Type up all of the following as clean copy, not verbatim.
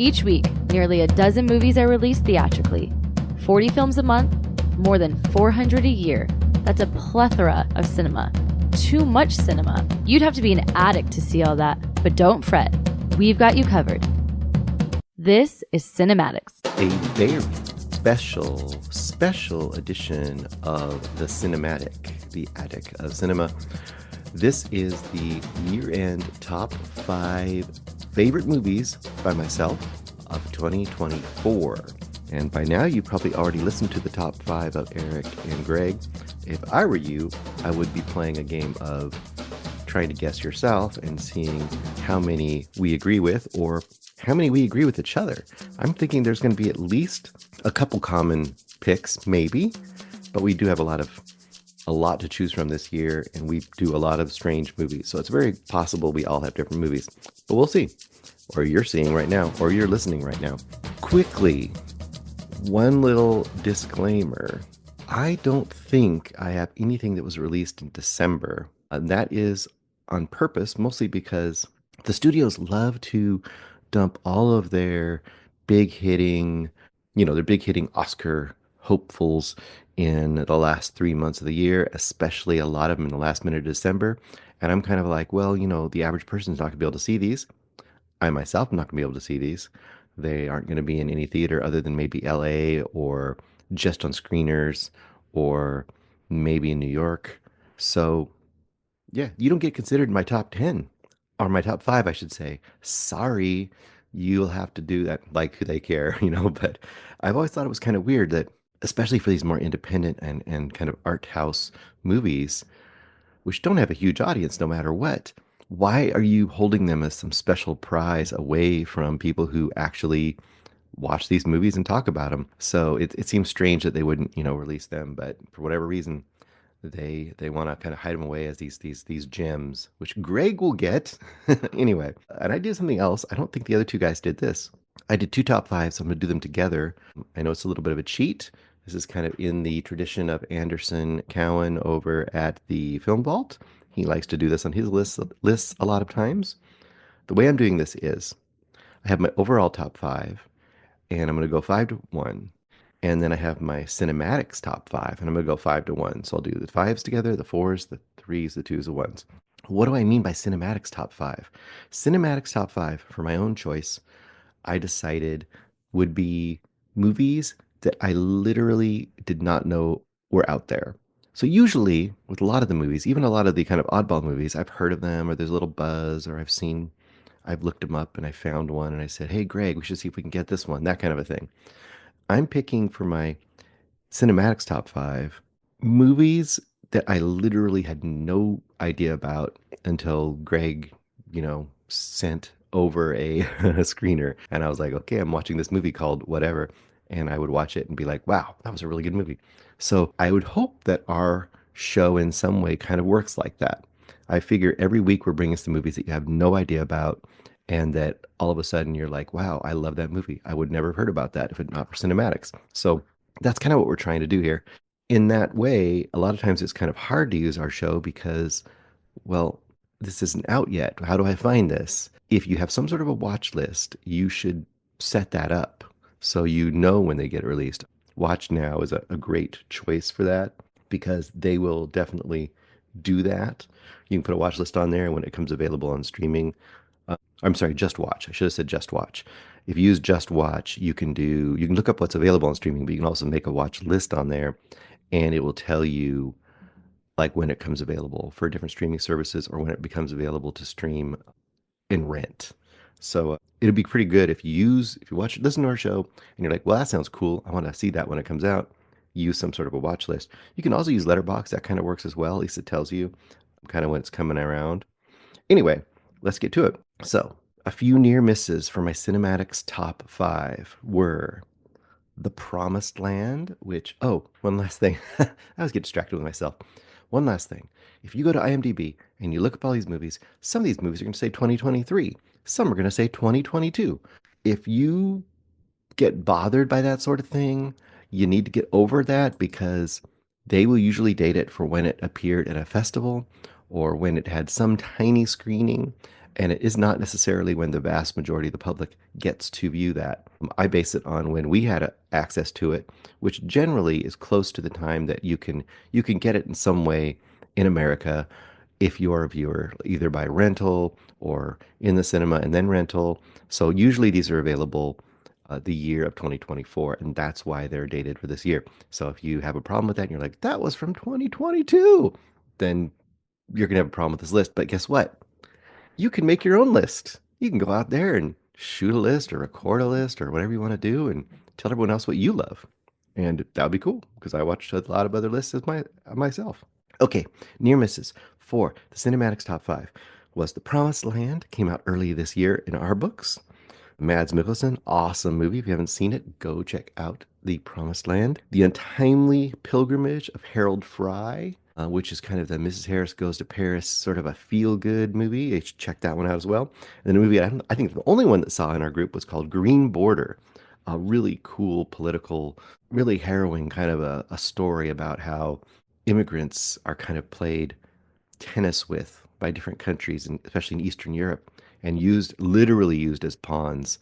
Each week, nearly a dozen movies are released theatrically. 40 films a month, more than 400 a year. That's a plethora of cinema. Too much cinema. You'd have to be an addict to see all that, but don't fret. We've got you covered. This is CinemAddicts. A very special edition of the Cinematic, the Attic of Cinema. This is the year-end top 5 favorite movies by myself of 2024. And by now, you probably already listened to the top 5 of Eric and Greg. If I were you, I would be playing a game of trying to guess yourself and seeing how many we agree with or how many we agree with each other. I'm thinking there's going to be at least a couple common picks, maybe, but we do have a lot to choose from this year, and we do a lot of strange movies. So it's very possible we all have different movies, but we'll see. Or you're seeing right now, or you're listening right now. Quickly, one little disclaimer. I don't think I have anything that was released in December. And that is on purpose, mostly because the studios love to dump all of their big-hitting Oscar hopefuls in the last 3 months of the year, especially a lot of them in the last minute of December. And I'm kind of like, well, the average person's not going to be able to see these. I myself am not going to be able to see these. They aren't going to be in any theater other than maybe LA or just on screeners or maybe in New York. So, yeah, you don't get considered in my top 10 or my top 5, I should say. Sorry, you'll have to do that. Like, they care, But I've always thought it was kind of weird that, especially for these more independent and kind of art house movies, which don't have a huge audience no matter what, why are you holding them as some special prize away from people who actually watch these movies and talk about them? So it seems strange that they wouldn't, release them, but for whatever reason, they want to kind of hide them away as these gems, which Greg will get anyway. And I did something else. I don't think the other two guys did this. I did 2 top 5s, so I'm going to do them together. I know it's a little bit of a cheat. This is kind of in the tradition of Anderson Cowan over at the Film Vault. He likes to do this on his lists a lot of times. The way I'm doing this is I have my overall top 5, and I'm going to go 5-1. And then I have my Cinematics top 5, and I'm going to go 5-1. So I'll do the 5s together, the 4s, the 3s, the 2s, the 1s. What do I mean by Cinematics top 5? Cinematics top 5, for my own choice, I decided would be movies that I literally did not know were out there. So usually with a lot of the movies, even a lot of the kind of oddball movies, I've heard of them, or there's a little buzz, or I've looked them up and I found one and I said, hey, Greg, we should see if we can get this one, that kind of a thing. I'm picking for my Cinematics top 5 movies that I literally had no idea about until Greg, sent over a screener. And I was like, okay, I'm watching this movie called whatever. And I would watch it and be like, wow, that was a really good movie. So I would hope that our show in some way kind of works like that. I figure every week we're bringing some movies that you have no idea about, and that all of a sudden you're like, wow, I love that movie. I would never have heard about that if it not for Cinematics. So that's kind of what we're trying to do here. In that way, a lot of times it's kind of hard to use our show because, well, this isn't out yet. How do I find this? If you have some sort of a watch list, you should set that up so you know when they get released. Watch Now is a great choice for that because they will definitely do that. You can put a watch list on there when it comes available on streaming. I'm sorry, Just Watch. I should have said Just Watch. If you use Just Watch, you can look up what's available on streaming, but you can also make a watch list on there, and it will tell you like when it comes available for different streaming services or when it becomes available to stream and rent. So it'd be pretty good if you listen to our show and you're like, well, that sounds cool. I want to see that when it comes out. Use some sort of a watch list. You can also use Letterboxd. That kind of works as well. At least it tells you kind of when it's coming around. Anyway, let's get to it. So a few near misses for my Cinematics top 5 were The Promised Land, which, one last thing. I always get distracted with myself. One last thing. If you go to IMDb and you look up all these movies, some of these movies are going to say 2023. Some are going to say 2022. If you get bothered by that sort of thing, you need to get over that because they will usually date it for when it appeared at a festival or when it had some tiny screening. And it is not necessarily when the vast majority of the public gets to view that. I base it on when we had access to it, which generally is close to the time that you can get it in some way in America if you're a viewer, either by rental or in the cinema and then rental. So usually these are available the year of 2024, and that's why they're dated for this year. So if you have a problem with that and you're like, that was from 2022, then you're going to have a problem with this list. But guess what? You can make your own list. You can go out there and shoot a list or record a list or whatever you want to do and tell everyone else what you love. And that would be cool because I watched a lot of other lists as myself. Okay, near misses for the CinemAddicts top five was The Promised Land, came out early this year in our books. Mads Mikkelsen, awesome movie. If you haven't seen it, go check out The Promised Land. The Untimely Pilgrimage of Harold Fry, which is kind of the Mrs. Harris Goes to Paris, sort of a feel-good movie. You should check that one out as well. And the movie I think the only one that saw in our group was called Green Border, a really cool political, really harrowing kind of a story about how immigrants are kind of played tennis with by different countries, and especially in Eastern Europe, and literally used as pawns,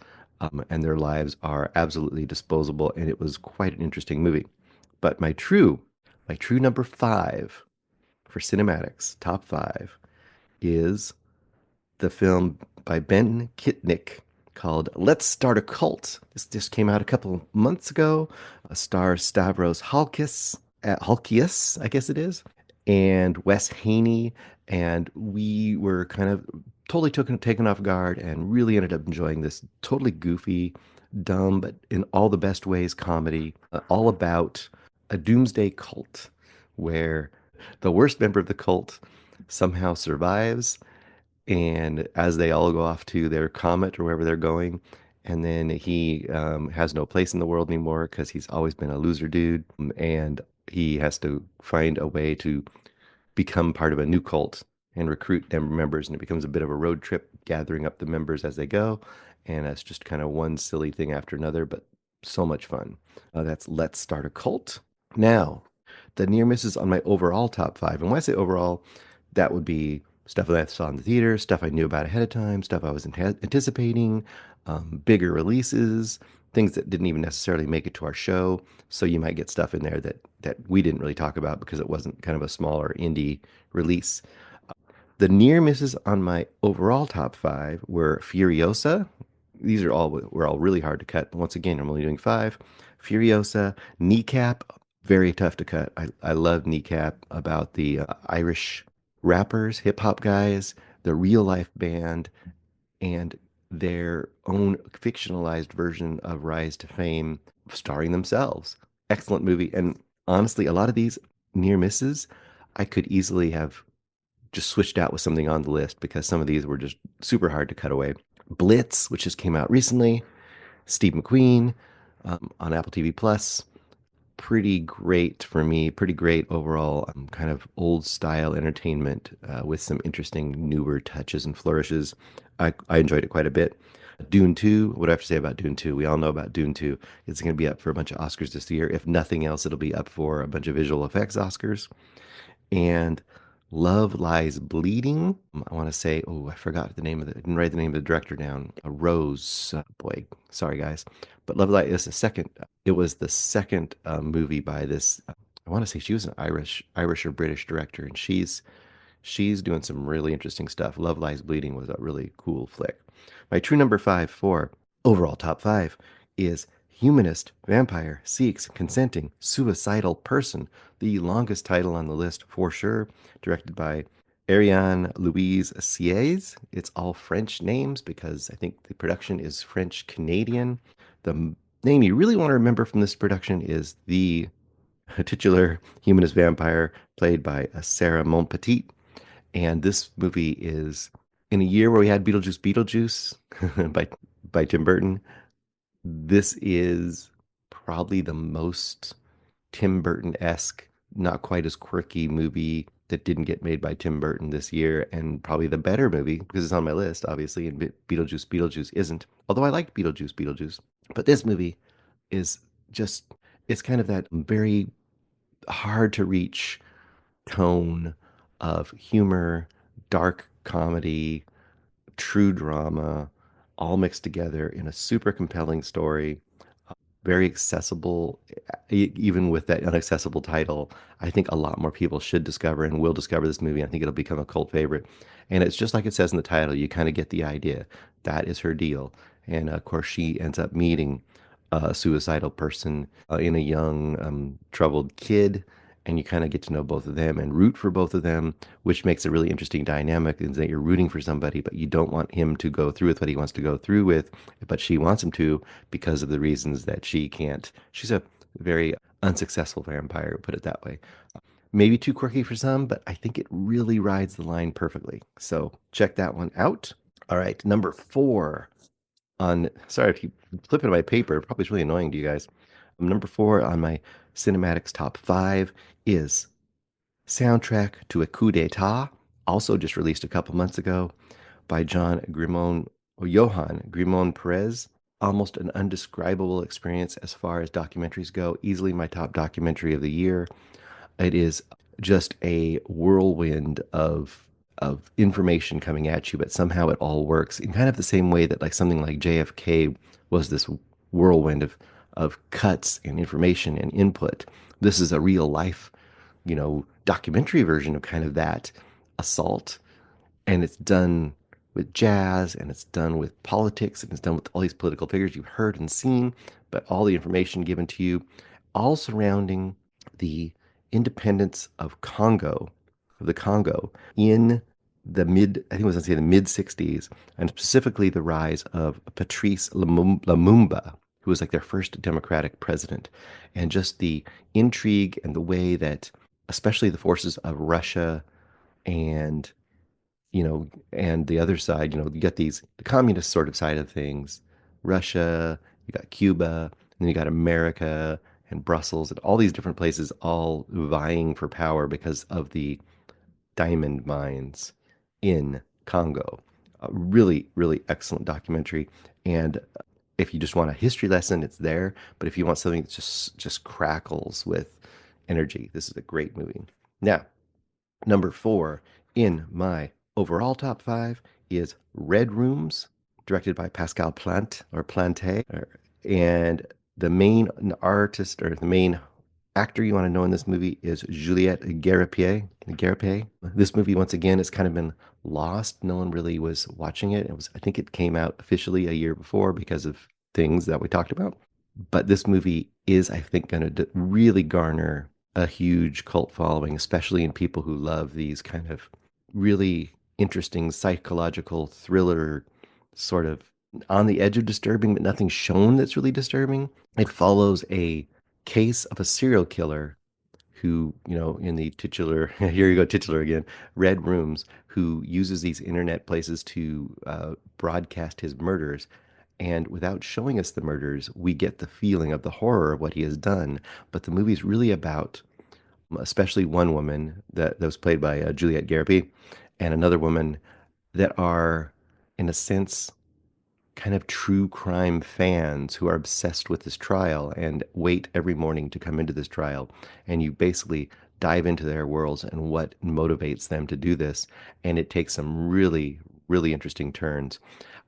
and their lives are absolutely disposable. And it was quite an interesting movie. But my true number five for Cinematics, top five, is the film by Ben Kitnick called Let's Start a Cult. This just came out a couple of months ago. Stars Stavros Halkias, I guess it is, and Wes Haney. And we were kind of totally taken off guard and really ended up enjoying this totally goofy, dumb, but in all the best ways comedy, all about a doomsday cult where the worst member of the cult somehow survives, and as they all go off to their comet or wherever they're going, and then he has no place in the world anymore because he's always been a loser dude, and he has to find a way to become part of a new cult and recruit them members, and it becomes a bit of a road trip gathering up the members as they go, and it's just kind of one silly thing after another, but so much fun. That's Let's Start a Cult. Now, the near misses on my overall top five, and when I say overall, that would be stuff that I saw in the theater, stuff I knew about ahead of time, stuff I was anticipating, bigger releases, things that didn't even necessarily make it to our show. So you might get stuff in there that we didn't really talk about because it wasn't kind of a smaller indie release. The near misses on my overall top five were Furiosa. These were all really hard to cut. Once again, I'm only doing five. Furiosa, Kneecap, very tough to cut. I love Kneecap, about the Irish rappers, hip hop guys, the real life band, and their own fictionalized version of Rise to Fame, starring themselves. Excellent movie. And honestly, a lot of these near misses, I could easily have just switched out with something on the list because some of these were just super hard to cut away. Blitz, which just came out recently, Steve McQueen on Apple TV Plus. Pretty great for me, pretty great overall, kind of old style entertainment with some interesting newer touches and flourishes. I enjoyed it quite a bit. Dune 2, what do I have to say about Dune 2? We all know about Dune 2. It's going to be up for a bunch of Oscars this year. If nothing else, it'll be up for a bunch of visual effects Oscars. And Love Lies Bleeding. I want to say, I forgot the name of I didn't write the name of the director down. Rose. Boy, sorry guys. But Love Lies is the second. It was the second movie by this. I want to say she was an Irish or British director, and she's doing some really interesting stuff. Love Lies Bleeding was a really cool flick. My true number five for overall top five is Humanist Vampire Seeks Consenting Suicidal Person, the longest title on the list for sure, directed by Ariane Louise Sieyes. It's all French names because I think the production is French-Canadian. The name you really want to remember from this production is the titular humanist vampire played by Sarah Monpetit. And this movie is in a year where we had Beetlejuice by Tim Burton. This is probably the most Tim Burton-esque, not quite as quirky movie that didn't get made by Tim Burton this year, and probably the better movie because it's on my list, obviously, and Beetlejuice isn't. Although I liked Beetlejuice. But this movie is just, it's kind of that very hard to reach tone of humor, dark comedy, true drama, all mixed together in a super compelling story, very accessible, even with that inaccessible title. I think a lot more people should discover and will discover this movie. I think it'll become a cult favorite. And it's just like it says in the title, you kind of get the idea. That is her deal. And of course, she ends up meeting a suicidal person in a young, troubled kid. And you kind of get to know both of them and root for both of them, which makes a really interesting dynamic, is that you're rooting for somebody, but you don't want him to go through with what he wants to go through with, but she wants him to because of the reasons that she can't. She's a very unsuccessful vampire, put it that way. Maybe too quirky for some, but I think it really rides the line perfectly. So check that one out. All right, number 4 on, sorry, if you flip it on my paper, probably it's really annoying to you guys. Number 4 on my CinemAddicts top 5 is Soundtrack to a Coup d'etat, also just released a couple months ago by Johann Grimon Perez. Almost an undescribable experience as far as documentaries go. Easily my top documentary of the year. It is just a whirlwind of information coming at you, but somehow it all works in kind of the same way that like something like JFK was this whirlwind of cuts and information and input. This is a real life, documentary version of kind of that assault, and it's done with jazz, and it's done with politics, and it's done with all these political figures you've heard and seen, but all the information given to you, all surrounding the independence of the Congo in the I think it was going to say the mid 60s, and specifically the rise of Patrice Lumumba, who was like their first democratic president, and just the intrigue and the way that, especially the forces of Russia and and the other side, you got the communist sort of side of things, Russia, you got Cuba, and then you got America and Brussels and all these different places all vying for power because of the diamond mines in Congo. A really, really excellent documentary. And if you just want a history lesson, it's there. But if you want something that just crackles with energy, this is a great movie. Now, number 4 in my overall top 5 is Red Rooms, directed by Pascal Plante. And the main artist, or the main actor you want to know in this movie, is Juliette Garipier. This movie, once again, has kind of been lost. No one really was watching it. I think it came out officially a year before because of things that we talked about. But this movie is, I think, going to really garner a huge cult following, especially in people who love these kind of really interesting psychological thriller, sort of on the edge of disturbing, but nothing shown that's really disturbing. It follows a case of a serial killer who, in the titular, here you go, titular again, Red Rooms, who uses these internet places to broadcast his murders. And without showing us the murders, we get the feeling of the horror of what he has done. But the movie's really about, especially one woman that was played by Juliette Garipier, and another woman that are, in a sense, kind of true crime fans who are obsessed with this trial and wait every morning to come into this trial. And you basically dive into their worlds and what motivates them to do this. And it takes some really, really interesting turns.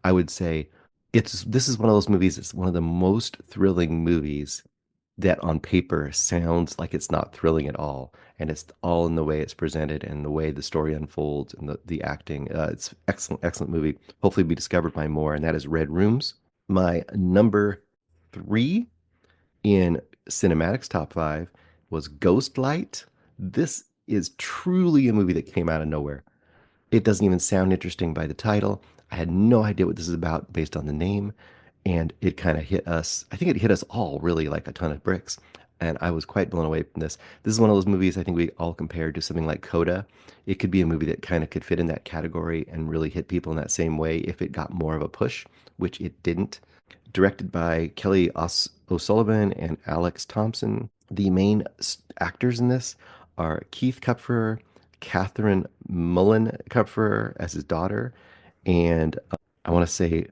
I would say this is one of those movies, it's one of the most thrilling movies that on paper sounds like it's not thrilling at all. And it's all in the way it's presented and the way the story unfolds and the acting. It's excellent, excellent movie. Hopefully be discovered by more. And that is Red Rooms. My number 3 in CinemAddicts top 5 was Ghostlight. This is truly a movie that came out of nowhere. It doesn't even sound interesting by the title. I had no idea what this is about based on the name, and it kind of hit us. I think it hit us all really like a ton of bricks, and I was quite blown away from this. This is one of those movies I think we all compared to something like Coda. It could be a movie that kind of could fit in that category and really hit people in that same way if it got more of a push, which it didn't. Directed by Kelly O'Sullivan and Alex Thompson. The main actors in this are Keith Kupfer, Catherine Mullen Kupfer as his daughter, and I want to say,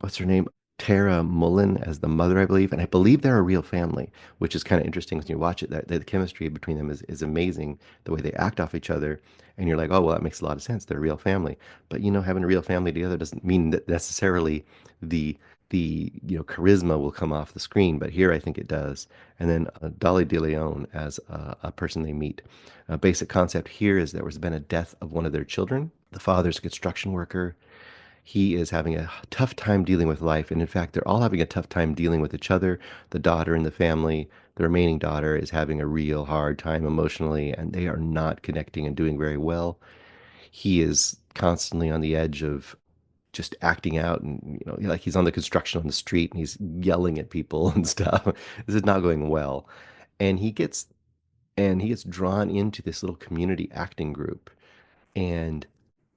what's her name? Tara Mullen as the mother, I believe, and I believe they're a real family, which is kind of interesting when you watch it. That the chemistry between them is amazing. The way they act off each other, and you're like, oh well, that makes a lot of sense. They're a real family. But having a real family together doesn't mean that necessarily the charisma will come off the screen. But here, I think it does. And then Dolly De Leon as a person they meet. A basic concept here is there was been a death of one of their children. The father's a construction worker. He is having a tough time dealing with life. And in fact, they're all having a tough time dealing with each other. The daughter in the family, the remaining daughter, is having a real hard time emotionally, and they are not connecting and doing very well. He is constantly on the edge of just acting out, and like he's on the construction on the street and he's yelling at people and stuff. This is not going well. And he gets drawn into this little community acting group, and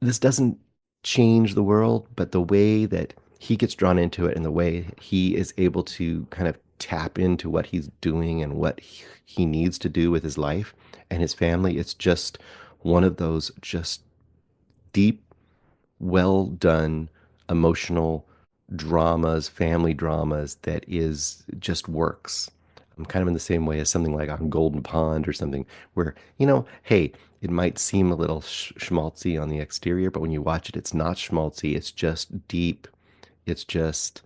this doesn't change the world, but the way that he gets drawn into it and the way he is able to kind of tap into what he's doing and what he needs to do with his life and his family, it's just one of those just deep, well done, emotional dramas, family dramas that is just works. I'm kind of in the same way as something like on Golden Pond or something where, hey, it might seem a little schmaltzy on the exterior, but when you watch it, it's not schmaltzy. It's just deep. It's just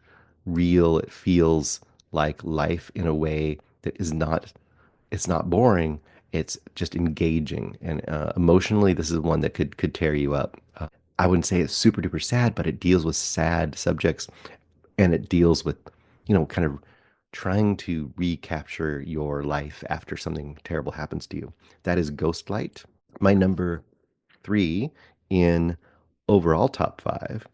real. It feels like life in a way that it's not boring. It's just engaging. And emotionally, this is one that could tear you up. I wouldn't say it's super duper sad, but it deals with sad subjects, and it deals with, kind of trying to recapture your life after something terrible happens to you. That is Ghostlight. My number 3 in overall top 5,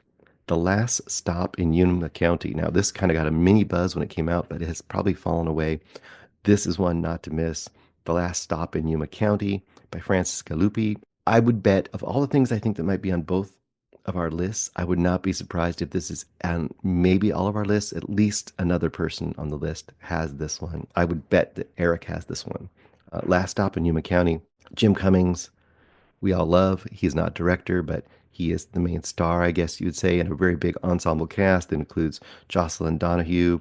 The Last Stop in Yuma County. Now, this kind of got a mini buzz when it came out, but it has probably fallen away. This is one not to miss. The Last Stop in Yuma County by Francis Galuppi. I would bet of all the things I think that might be on both of our lists, I would not be surprised if this is on maybe all of our lists. At least another person on the list has this one. I would bet that Eric has this one. Last Stop in Yuma County. Jim Cummings, we all love. He's not director, but he is the main star, I guess you would say, in a very big ensemble cast that includes Jocelyn Donahue,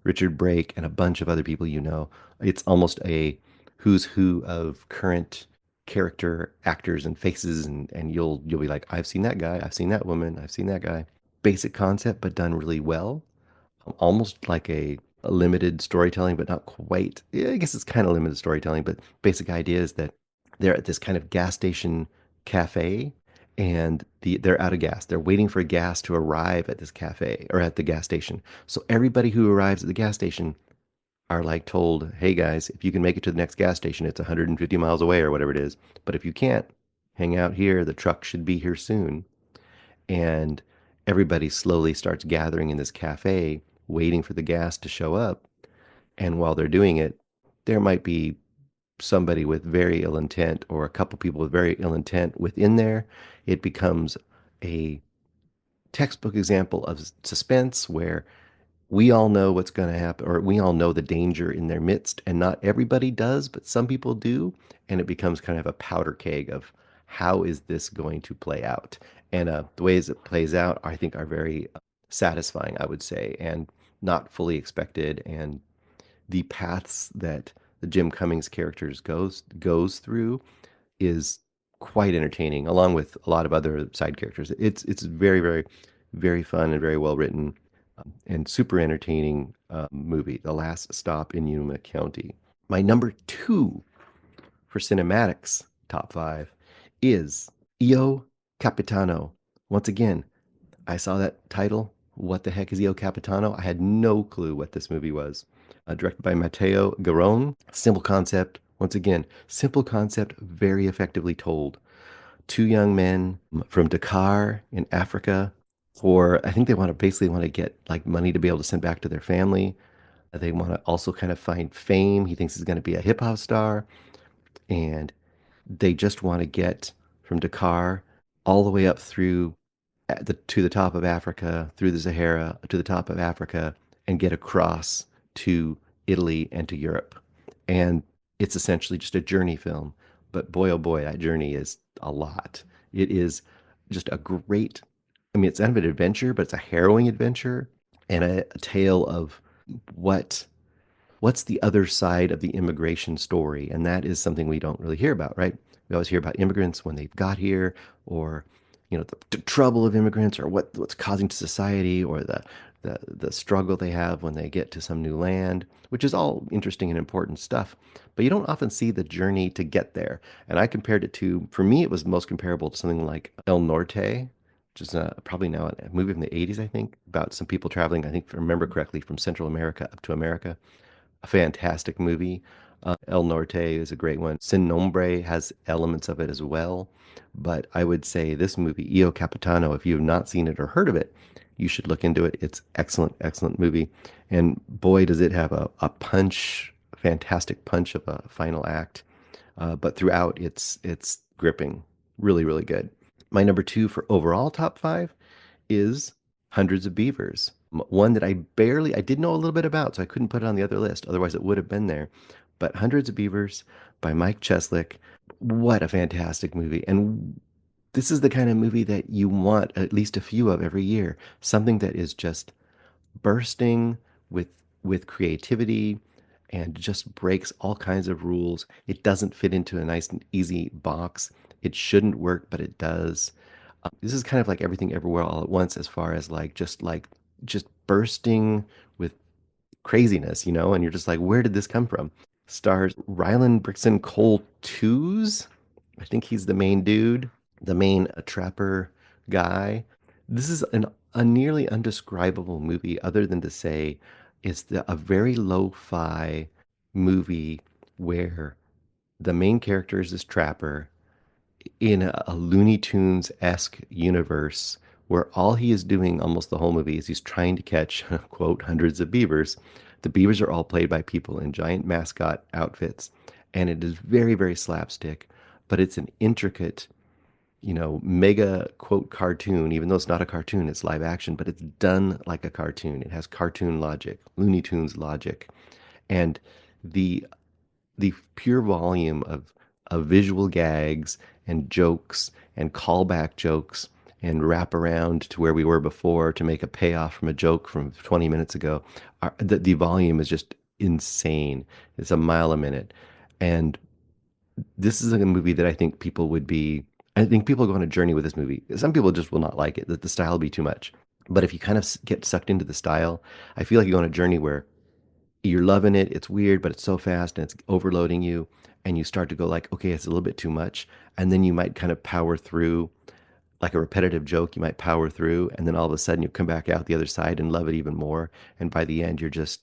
Richard Brake, and a bunch of other people you know. It's almost a who's who of current character actors and faces, and you'll be like, I've seen that guy, I've seen that woman, I've seen that guy. Basic concept, but done really well. Almost like a limited storytelling, but not quite. Yeah, I guess it's kind of limited storytelling, but basic idea is that they're at this kind of gas station cafe, and they're out of gas. They're waiting for gas to arrive at this cafe or at the gas station. So everybody who arrives at the gas station are like told, hey guys, if you can make it to the next gas station, it's 150 miles away or whatever it is. But if you can't, hang out here. The truck should be here soon. And everybody slowly starts gathering in this cafe, waiting for the gas to show up. And while they're doing it, there might be somebody with very ill intent or a couple people with very ill intent within there. It becomes a textbook example of suspense where we all know what's going to happen, or we all know the danger in their midst, and not everybody does, but some people do. And it becomes kind of a powder keg of how is this going to play out? And the ways it plays out, I think, are very satisfying, I would say, and not fully expected. And the paths that the Jim Cummings characters goes through is quite entertaining, along with a lot of other side characters. It's very, very, very fun and very well written, and super entertaining movie, The Last Stop in Yuma County. My number 2 for CinemAddicts top 5 is Io Capitano. Once again, I saw that title. What the heck is Io Capitano? I had no clue what this movie was. Directed by Matteo Garrone. Simple concept. Once again, simple concept, very effectively told. Two young men from Dakar in Africa, I think they basically want to get like money to be able to send back to their family. They want to also kind of find fame. He thinks he's going to be a hip hop star, and they just want to get from Dakar all the way up through to the top of Africa, through the Sahara to the top of Africa, and get across to Italy and to Europe. And it's essentially just a journey film. But boy, oh boy, that journey is a lot. It is just a great, I mean, it's kind of an adventure, but it's a harrowing adventure. and a tale of what what's the other side of the immigration story? And that is something we don't really hear about, right? We always hear about immigrants when they've got here, or the trouble of immigrants, or what's causing to society, or the struggle they have when they get to some new land, which is all interesting and important stuff. But you don't often see the journey to get there. And I compared it to, for me, it was most comparable to something like El Norte, which is probably now a movie from the 80s, I think, about some people traveling, I think, if I remember correctly, from Central America up to America. A fantastic movie. El Norte is a great one. Sin Nombre has elements of it as well. But I would say this movie, Io Capitano, if you have not seen it or heard of it, you should look into it. It's excellent, excellent movie. And boy, does it have a punch, fantastic punch of a final act. But throughout, it's gripping. Really, really good. My number two for overall top five is Hundreds of Beavers. One that I did know a little bit about, so I couldn't put it on the other list. Otherwise, it would have been there. But Hundreds of Beavers by Mike Cheslick, what a fantastic movie. And this is the kind of movie that you want at least a few of every year. Something that is just bursting with creativity and just breaks all kinds of rules. It doesn't fit into a nice and easy box. It shouldn't work, but it does. This is kind of like Everything Everywhere All at Once, as far as just bursting with craziness, and you're just like, where did this come from? Stars Ryland Brixton Cole Twos. I think he's the main dude, the main trapper guy. This is a nearly undescribable movie, other than to say a very lo-fi movie where the main character is this trapper in a Looney Tunes-esque universe where all he is doing almost the whole movie is he's trying to catch, quote, hundreds of beavers. The beavers are all played by people in giant mascot outfits, and it is very, very slapstick, but it's an intricate, mega quote cartoon, even though it's not a cartoon, it's live action, but it's done like a cartoon. It has cartoon logic, Looney Tunes logic. And the pure volume of visual gags and jokes and callback jokes and wrap around to where we were before to make a payoff from a joke from 20 minutes ago. The volume is just insane. It's a mile a minute. And this is a movie that I think people go on a journey with this movie. Some people just will not like it, that the style will be too much. But if you kind of get sucked into the style, I feel like you go on a journey where you're loving it. It's weird, but it's so fast and it's overloading you. And you start to go like, okay, it's a little bit too much. And then you might kind of power through like a repetitive joke. You might power through, and then all of a sudden you come back out the other side and love it even more. And by the end, you're just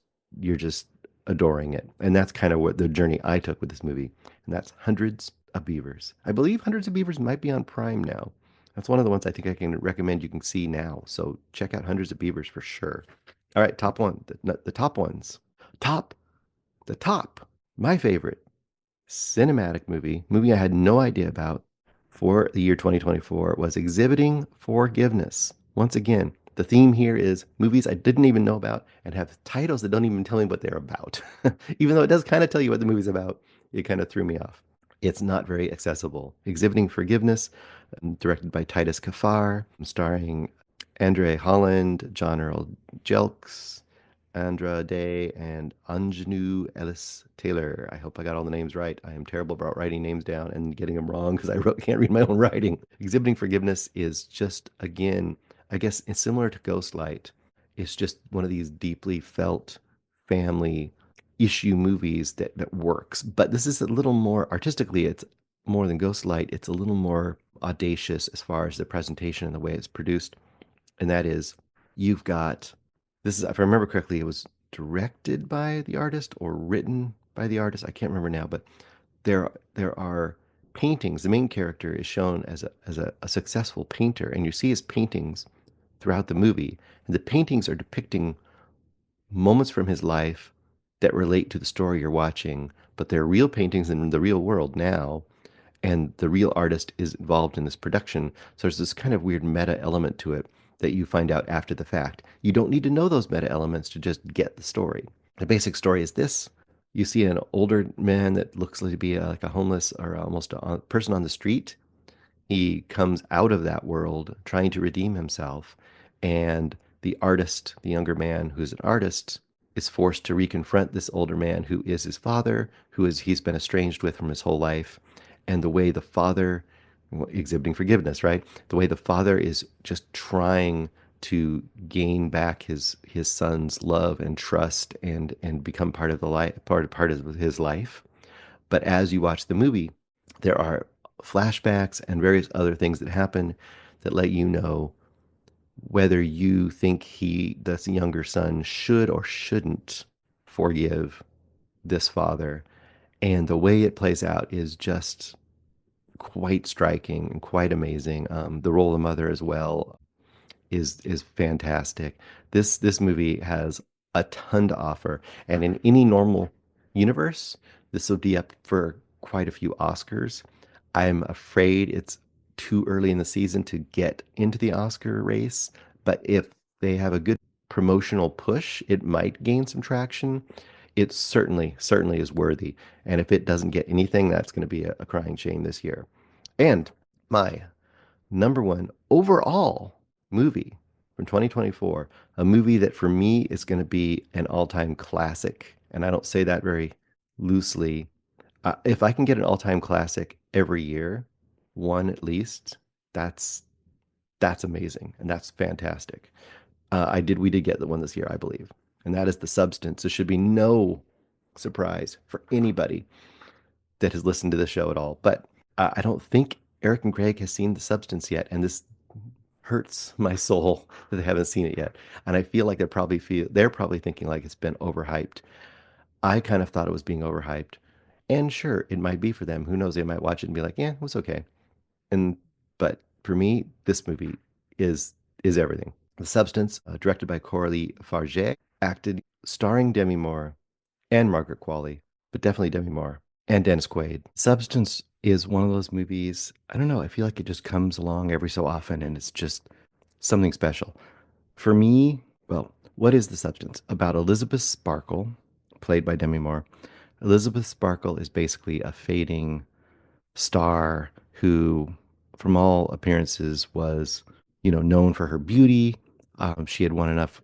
adoring it. And that's kind of what the journey I took with this movie. And that's Hundreds of Beavers. I believe Hundreds of Beavers might be on Prime now. That's one of the ones I think I can recommend you can see now. So check out Hundreds of Beavers for sure. All right, top one, the top ones. Top, the top, my favorite cinematic movie I had no idea about for the year 2024 was Exhibiting Forgiveness. Once again, the theme here is movies I didn't even know about and have titles that don't even tell me what they're about. Even though it does kind of tell you what the movie's about, it kind of threw me off. It's not very accessible. Exhibiting Forgiveness, directed by Titus Kaphar, starring Andre Holland, John Earl Jelks, Andra Day, and Anjanou Ellis Taylor. I hope I got all the names right. I am terrible about writing names down and getting them wrong because can't read my own writing. Exhibiting Forgiveness is just, again, I guess it's similar to Ghostlight. It's just one of these deeply felt family issue movies that works. But this is a little more artistically, it's more than Ghostlight. It's a little more audacious as far as the presentation and the way it's produced. And that is, you've got this is, if I remember correctly, it was directed by the artist or written by the artist. I can't remember now, but there are paintings. The main character is shown as a successful painter, and you see his paintings throughout the movie. And the paintings are depicting moments from his life that relate to the story you're watching, but they're real paintings in the real world now, and the real artist is involved in this production. So there's this kind of weird meta element to it that you find out after the fact. You don't need to know those meta elements to just get the story. The basic story is this. You see an older man that looks like to be like a homeless or almost a person on the street. He comes out of that world trying to redeem himself, and the artist, the younger man who's an artist, is forced to reconfront this older man who is his father, he's been estranged with from his whole life, and the way the father, exhibiting forgiveness, right? The way the father is just trying to gain back his son's love and trust and become part of the life, part of his life. But as you watch the movie, there are flashbacks and various other things that happen that let you know whether you think this younger son, should or shouldn't forgive this father. And the way it plays out is just quite striking and quite amazing. The role of the mother as well is fantastic. This movie has a ton to offer, and in any normal universe, this would be up for quite a few Oscars. I'm afraid it's too early in the season to get into the Oscar race, but if they have a good promotional push, it might gain some traction. It certainly is worthy, and if it doesn't get anything, that's going to be a crying shame this year. And my number one overall movie from 2024, a movie that for me is going to be an all-time classic. And I don't say that very loosely. If I can get an all-time classic every year, one at least, that's amazing and that's fantastic. We did get the one this year, I believe, and that is The Substance. There should be no surprise for anybody that has listened to the show at all. But I don't think Eric and Greg has seen The Substance yet, and this hurts my soul that they haven't seen it yet. And I feel like they're probably thinking like it's been overhyped. I kind of thought it was being overhyped. And sure, it might be for them. Who knows? They might watch it and be like, "Yeah, it was okay." But for me, this movie is everything. The Substance, directed by Coralie Farge, acted starring Demi Moore and Margaret Qualley, but definitely Demi Moore and Dennis Quaid. Substance is one of those movies, I don't know, I feel like it just comes along every so often and it's just something special. For me, well, what is The Substance? About Elizabeth Sparkle, played by Demi Moore. Elizabeth Sparkle is basically a fading star who, from all appearances, was, known for her beauty. She had won enough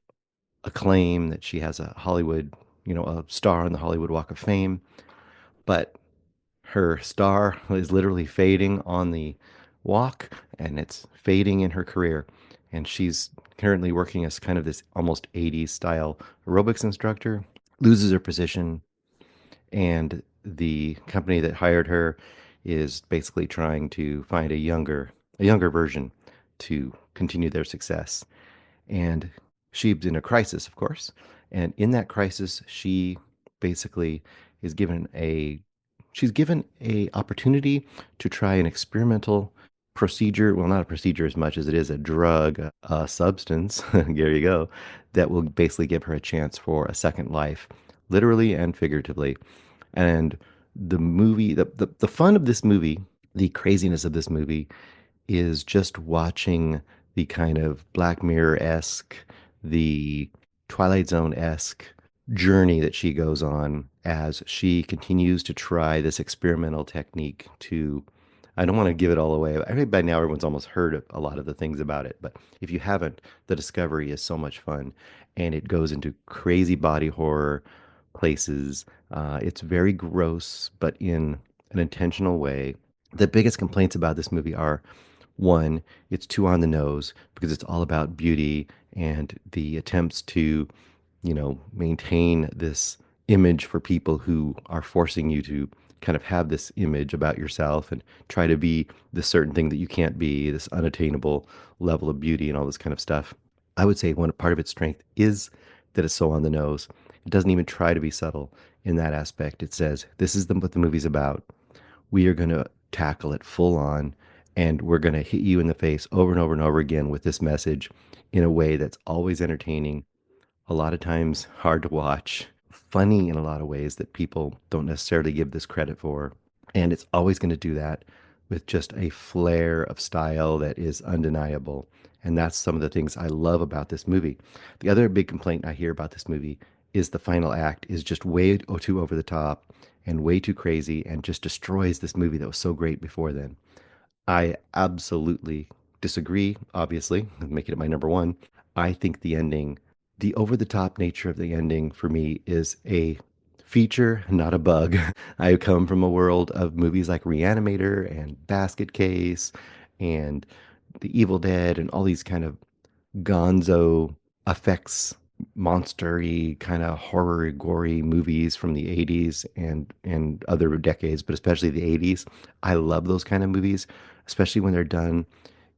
acclaim that she has a Hollywood, a star on the Hollywood Walk of Fame. But her star is literally fading on the walk, and it's fading in her career. And she's currently working as kind of this almost 80s style aerobics instructor, loses her position, and the company that hired her is basically trying to find a younger version to continue their success. And she's in a crisis, of course. And in that crisis, she basically is given a opportunity to try an experimental procedure. Well, not a procedure as much as it is a drug, a substance. There you go. That will basically give her a chance for a second life, literally and figuratively. And the movie, the fun of this movie, the craziness of this movie, is just watching the kind of Black Mirror-esque, the Twilight Zone-esque journey that she goes on as she continues to try this experimental technique to, I don't want to give it all away. I think by now everyone's almost heard a lot of the things about it, but if you haven't, the discovery is so much fun, and it goes into crazy body horror places. It's very gross, but in an intentional way. The biggest complaints about this movie are, one, it's too on the nose because it's all about beauty and the attempts to, maintain this image for people who are forcing you to kind of have this image about yourself and try to be this certain thing that you can't be, this unattainable level of beauty and all this kind of stuff. I would say one part of its strength is that it's so on the nose. It doesn't even try to be subtle in that aspect. It says, this is what the movie's about. We are going to tackle it full on, and we're going to hit you in the face over and over and over again with this message in a way that's always entertaining, a lot of times hard to watch, funny in a lot of ways that people don't necessarily give this credit for. And it's always going to do that with just a flair of style that is undeniable. And that's some of the things I love about this movie. The other big complaint I hear about this movie is the final act is just way too over the top and way too crazy and just destroys this movie that was so great before then. I absolutely disagree, obviously, making it my number one. I think the over the top nature of the ending for me is a feature, not a bug. I come from a world of movies like Reanimator and Basket Case and The Evil Dead and all these kind of gonzo effects, monstery kind of horror gory movies from the 80s and other decades, but especially the 80s. I love those kind of movies, especially when they're done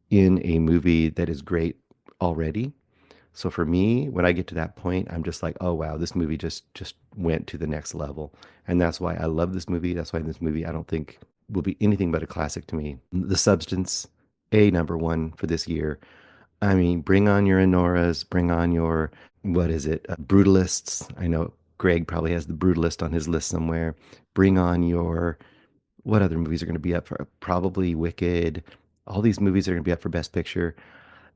in a movie that is great already. So for me, when I get to that point, I'm just like, oh wow, this movie just went to the next level. And that's why I love this movie. That's why this movie I don't think will be anything but a classic to me. The Substance, a number one for this year. I mean, bring on your Enoras, bring on your, what is it, Brutalists. I know Greg probably has the Brutalist on his list somewhere. Bring on your, what other movies are going to be up for? Probably Wicked. All these movies are going to be up for Best Picture.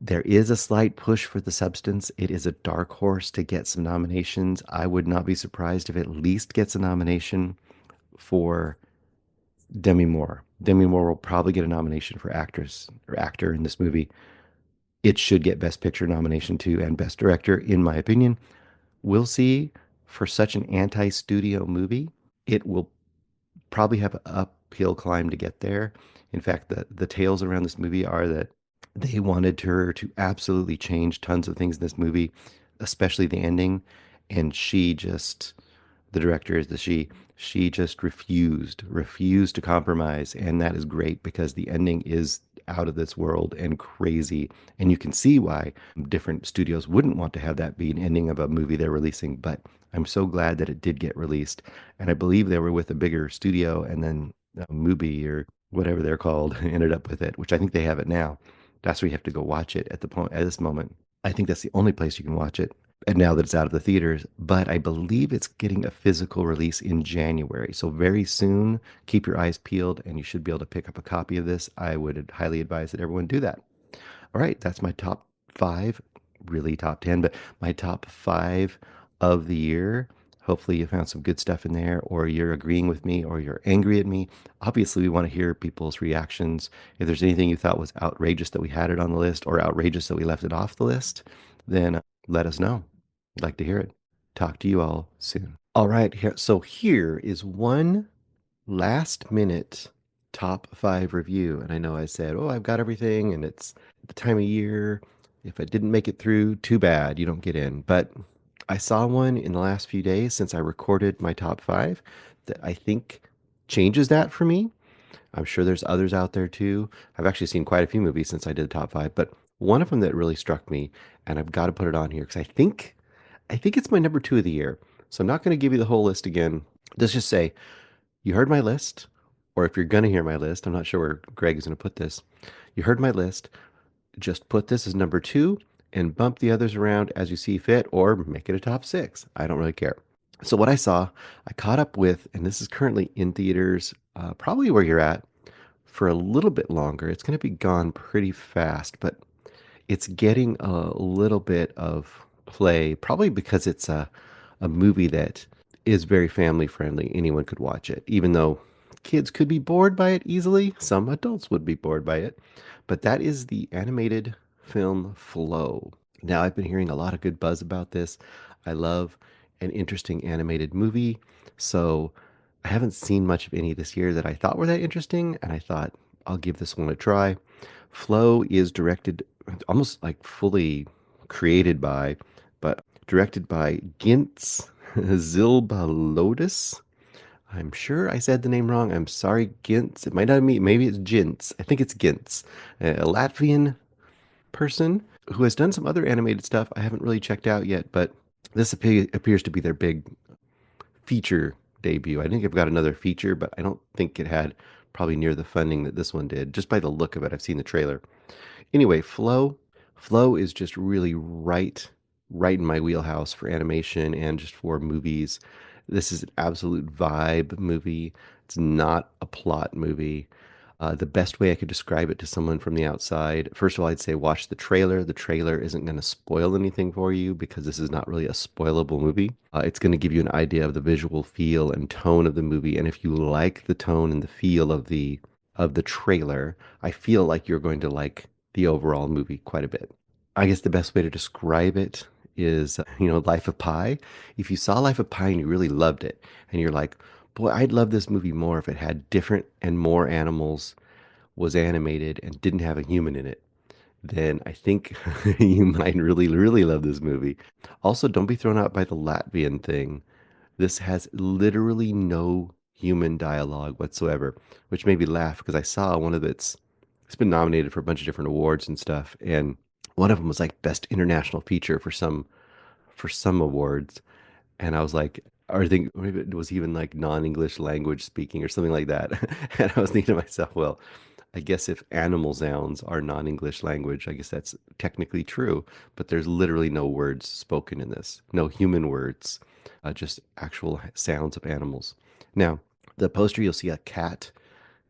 There is a slight push for The Substance. It is a dark horse to get some nominations. I would not be surprised if it at least gets a nomination for Demi Moore. Demi Moore will probably get a nomination for actress or actor in this movie. It should get Best Picture nomination too and Best Director, in my opinion. We'll see. For such an anti-studio movie, it will probably have an uphill climb to get there. In fact, the tales around this movie are that they wanted her to absolutely change tons of things in this movie, especially the ending, and she just the director is the she just refused to compromise, and that is great because the ending is out of this world and crazy, and you can see why different studios wouldn't want to have that be an ending of a movie they're releasing. But I'm so glad that it did get released, and I believe they were with a bigger studio, and then Mubi or whatever they're called ended up with it, which I think they have it now. That's where you have to go watch it at this moment. I think that's the only place you can watch it. And now that it's out of the theaters, but I believe it's getting a physical release in January. So very soon, keep your eyes peeled and you should be able to pick up a copy of this. I would highly advise that everyone do that. All right, that's my top five, really top 10, but my top five of the year. Hopefully, you found some good stuff in there, or you're agreeing with me, or you're angry at me. Obviously, we want to hear people's reactions. If there's anything you thought was outrageous that we had it on the list, or outrageous that we left it off the list, then let us know. I'd like to hear it. Talk to you all soon. All right, here is one last minute top five review. And I know I said, oh, I've got everything, and it's the time of year. If I didn't make it through, too bad, you don't get in. But I saw one in the last few days since I recorded my top five that I think changes that for me. I'm sure there's others out there too. I've actually seen quite a few movies since I did the top five, but one of them that really struck me, and I've got to put it on here because I think it's my number two of the year. So I'm not going to give you the whole list again. Let's just say you heard my list, or if you're going to hear my list, I'm not sure where Greg is going to put this. You heard my list. Just put this as number two and bump the others around as you see fit, or make it a top six. I don't really care. So what I saw, I caught up with, and this is currently in theaters, probably where you're at, for a little bit longer. It's going to be gone pretty fast, but it's getting a little bit of play, probably because it's a movie that is very family friendly. Anyone could watch it, even though kids could be bored by it easily. Some adults would be bored by it. But that is the animated film Flow. Now, I've been hearing a lot of good buzz about this. I love an interesting animated movie. So I haven't seen much of any this year that I thought were that interesting, and I thought I'll give this one a try. Flow is directed, almost like fully created by, but directed by Gintz Zilbalodis. I'm sure I said the name wrong. I'm sorry, Gintz. It might not be, maybe it's Gintz. I think it's Gintz, a Latvian person who has done some other animated stuff I haven't really checked out yet, but this appears to be their big feature debut. I think I've got another feature, but I don't think it had probably near the funding that this one did, just by the look of it. I've seen the trailer. Anyway, Flow is just really right in my wheelhouse for animation and just for movies. This is an absolute vibe movie. It's not a plot movie. The best way I could describe it to someone from the outside, first of all, I'd say watch the trailer. The trailer isn't going to spoil anything for you because this is not really a spoilable movie. It's going to give you an idea of the visual feel and tone of the movie. And if you like the tone and the feel of the trailer, I feel like you're going to like the overall movie quite a bit. I guess the best way to describe it is, Life of Pi. If you saw Life of Pi and you really loved it, and you're like, boy, I'd love this movie more if it had different and more animals, was animated, and didn't have a human in it, then I think you might really, really love this movie. Also, don't be thrown out by the Latvian thing. This has literally no human dialogue whatsoever, which made me laugh because I saw one of it's been nominated for a bunch of different awards and stuff, and one of them was like best international feature for some awards, and I was like, or I think maybe it was even like non-English language speaking or something like that. And I was thinking to myself, well, I guess if animal sounds are non-English language, I guess that's technically true, but there's literally no words spoken in this, no human words, just actual sounds of animals. Now, the poster, you'll see a cat.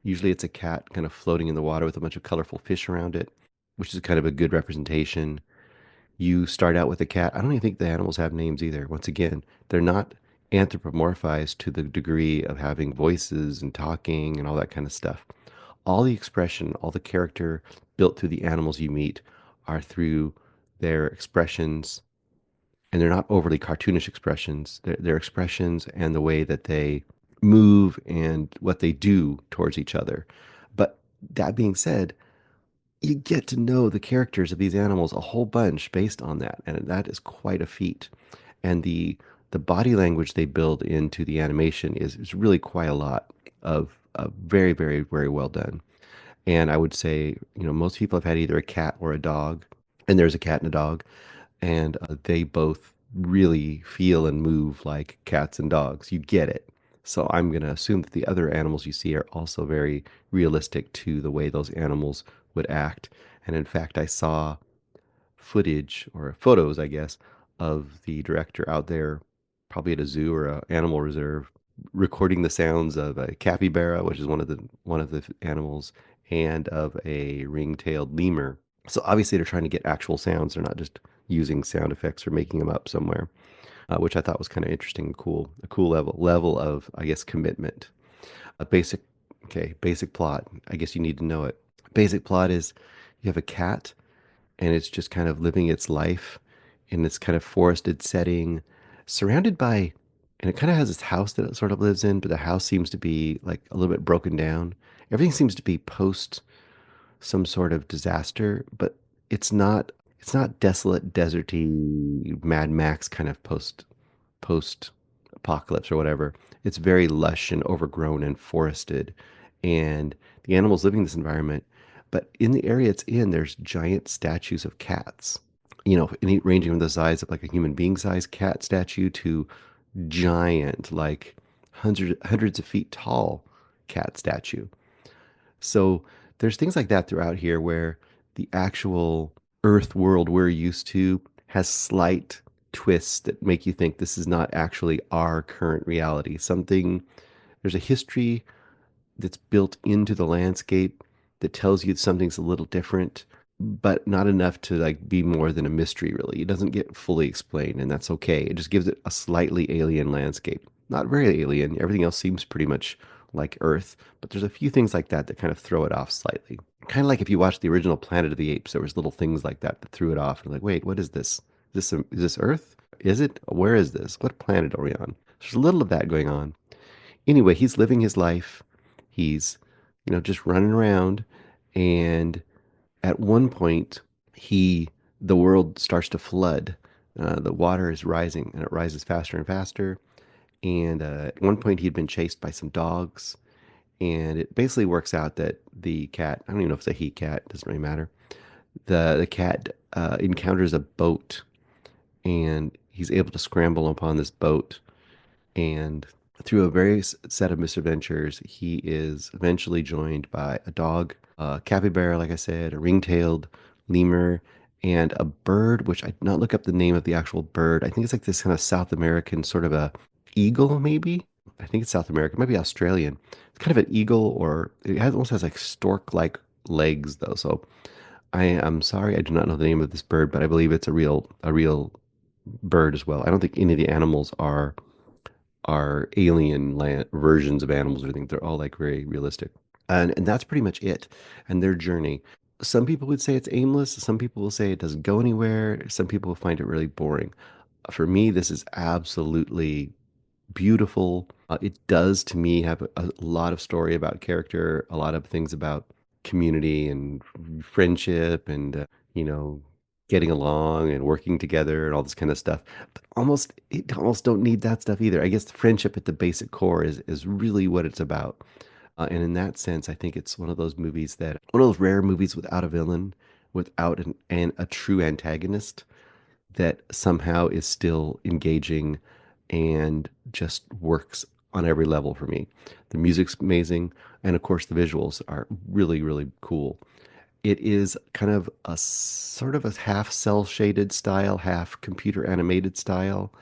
Usually it's a cat kind of floating in the water with a bunch of colorful fish around it, which is kind of a good representation. You start out with a cat. I don't even think the animals have names either. Once again, they're not anthropomorphized to the degree of having voices and talking and all that kind of stuff. All the expression, all the character built through the animals you meet are through their expressions, and they're not overly cartoonish expressions. Their expressions and the way that they move and what they do towards each other. But that being said, you get to know the characters of these animals a whole bunch based on that, and that is quite a feat. And the body language they build into the animation is really quite a lot of very, very, very well done. And I would say, most people have had either a cat or a dog, and there's a cat and a dog, and they both really feel and move like cats and dogs. You get it. So I'm going to assume that the other animals you see are also very realistic to the way those animals would act. And in fact, I saw footage or photos, I guess, of the director out there, probably at a zoo or an animal reserve, recording the sounds of a capybara, which is one of the animals, and of a ring-tailed lemur. So obviously they're trying to get actual sounds. They're not just using sound effects or making them up somewhere, which I thought was kind of interesting and cool. A cool level of, I guess, commitment. A basic, okay, basic plot. I guess you need to know it. Basic plot is you have a cat and it's just kind of living its life in this kind of forested setting, surrounded by, and it kind of has this house that it sort of lives in, but the house seems to be like a little bit broken down. Everything seems to be post some sort of disaster, but it's not desolate, deserty, Mad Max kind of post apocalypse or whatever. It's very lush and overgrown and forested, and the animals living in this environment. But in the area it's in, there's giant statues of cats. Ranging from the size of like a human being size cat statue to giant, like hundreds of feet tall cat statue. So there's things like that throughout here where the actual Earth world we're used to has slight twists that make you think this is not actually our current reality. There's a history that's built into the landscape that tells you something's a little different, but not enough to like be more than a mystery, really. It doesn't get fully explained, and that's okay. It just gives it a slightly alien landscape. Not very alien. Everything else seems pretty much like Earth, but there's a few things like that that kind of throw it off slightly. Kind of like if you watch the original Planet of the Apes, there was little things like that that threw it off. And like, wait, what is this? Is this Earth? Is it? Where is this? What planet are we on? There's a little of that going on. Anyway, he's living his life. He's, just running around, and at one point, the world starts to flood. The water is rising, and it rises faster and faster. And at one point, he'd been chased by some dogs, and it basically works out that the cat, I don't even know if it's a he cat, doesn't really matter. The cat encounters a boat, and he's able to scramble upon this boat, and through a various set of misadventures, he is eventually joined by a dog, a capybara, like I said, a ring-tailed lemur, and a bird, which I did not look up the name of the actual bird. I think it's like this kind of South American sort of a eagle, maybe. I think it's South American, maybe Australian. It's kind of an eagle, or almost has like stork-like legs, though. So I am sorry, I do not know the name of this bird, but I believe it's a real bird as well. I don't think any of the animals are alien versions of animals or anything. They're all like very realistic. And that's pretty much it and their journey. Some people would say it's aimless. Some people will say it doesn't go anywhere. Some people will find it really boring. For me, this is absolutely beautiful. It does, to me, have a lot of story about character, a lot of things about community and friendship and, getting along and working together and all this kind of stuff. But it almost don't need that stuff either. I guess the friendship at the basic core is really what it's about. And in that sense, I think it's one of those movies one of those rare movies without a villain, without a true antagonist that somehow is still engaging and just works on every level for me. The music's amazing, and of course the visuals are really, really cool. It is kind of a sort of a half cell shaded style, half computer animated style,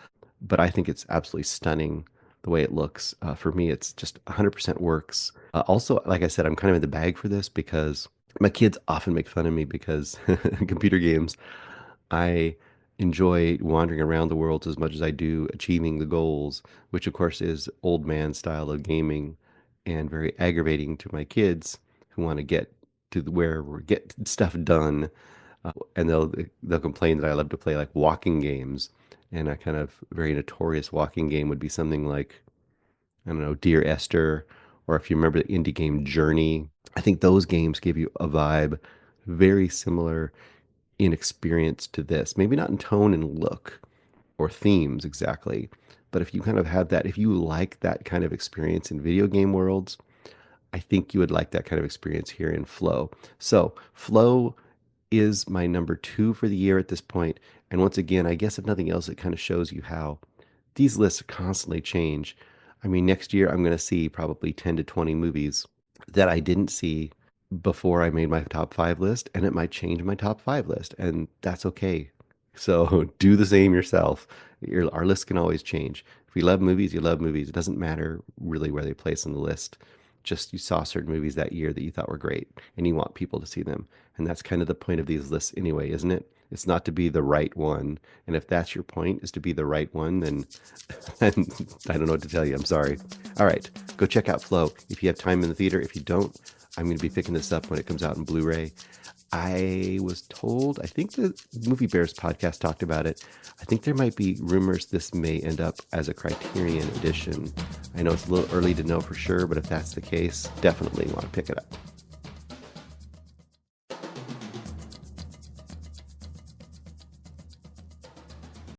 but I think it's absolutely stunning the way it looks. For me, it's just 100% works. Also, like I said, I'm kind of in the bag for this because my kids often make fun of me because computer games, I enjoy wandering around the world as much as I do achieving the goals, which of course is old man style of gaming and very aggravating to my kids who want to get to where we get stuff done. And they'll complain that I love to play like walking games. And a kind of very notorious walking game would be something like, I don't know, Dear Esther, or if you remember the indie game Journey. I think those games give you a vibe very similar in experience to this. Maybe not in tone and look or themes exactly, but if you kind of have that, if you like that kind of experience in video game worlds, I think you would like that kind of experience here in Flow. So Flow is my number 2 for the year at this point. And once again, I guess if nothing else, it kind of shows you how these lists constantly change. I mean, next year I'm going to see probably 10 to 20 movies that I didn't see before I made my top 5 list, and it might change my top 5 list, and that's okay. So do the same yourself. Our list can always change. If you love movies, you love movies. It doesn't matter really where they place on the list. Just you saw certain movies that year that you thought were great, and you want people to see them. And that's kind of the point of these lists anyway, isn't it? It's not to be the right one. And if that's your point, is to be the right one, then I don't know what to tell you. I'm sorry. All right, go check out Flow if you have time in the theater. If you don't, I'm going to be picking this up when it comes out in Blu-ray. I was told, I think the Movie Bears podcast talked about it. I think there might be rumors this may end up as a Criterion edition. I know it's a little early to know for sure, but if that's the case, definitely want to pick it up.